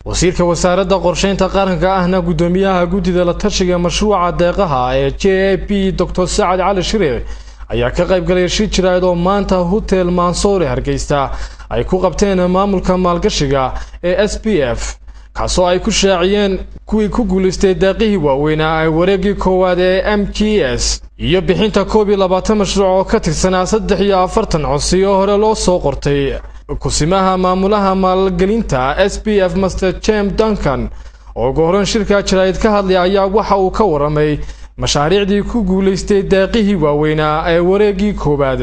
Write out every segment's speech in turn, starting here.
wasiirka wasaaradda qorsheynta qaranka ahna gudoomiyaha guddida la tashiga mashruuca deeqaha ee JAP Dr. Saad Cali Shire ayaa ka qayb galay shir jiraad oo maanta Hotel Mansour Hargeysa ay ku qabteen maamulka maalgashiga ee SPF kaasoo ay ku shaaciyeen kuwii ku guuleystay deeqihii waaweyn ee wareegii koowaad ee MTS iyo bixinta 12 mashruuc oo ka tirsanaa 43 codsi oo hore loo soo qortay kusimaha maamulaha maalgelinta SPF Mr. James Duncan oo go'aan shirka jiraad ka hadlay ayaa waxa uu ka waramay mashaariicdii ku guuleystay deeqihii waaweyn ee wareegii koowaad.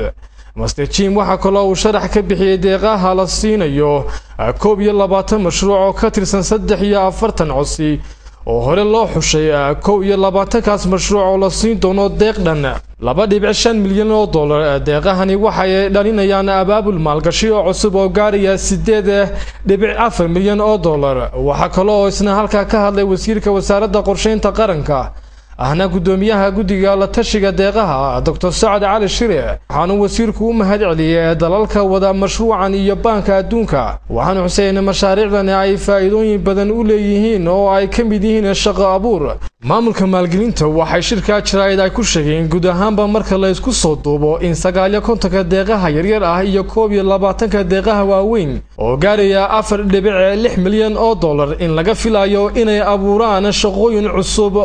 Mr. Jim waxa kale oo sharax ka bixiyay deeqaha la siinayo 12 mashruuc oo ka tirsan 43 codsi oo hore loo xushay 12 kaas mashruuc oo la siin doono deeq dhan 2.5 milyan oo dollar. deeqahani waxay dhalinayaan abaabul maalgashi oo cusub oo gaaraya 8.4 milyan oo dollar. waxa kale oo isna halka ka hadlay wasiirka wasaaradda qorsheynta qaranka ahna gudoomiyaha guddiga la tashiga deeqaha Dr. Saad Cali Shire waxaanu wasiirku u mahad celiyay dalalka wada mashruucan iyo banka adduunka waxaanu xuseen mashaariicdan ay faa'iidooyin badan u leeyihiin oo ay ka mid yihiin shaqo abuur. maamulka maalgelinta waxay shirka jiraayad ay ku sheegeen guud ahaanba marka la isku soo duubo in 59 deeqaha yaryar ah iyo 12 deeqaha waaweyn oo gaaraya 4.6 milyan oo dollar in laga filayo inay abuuraan shaqooyin cusub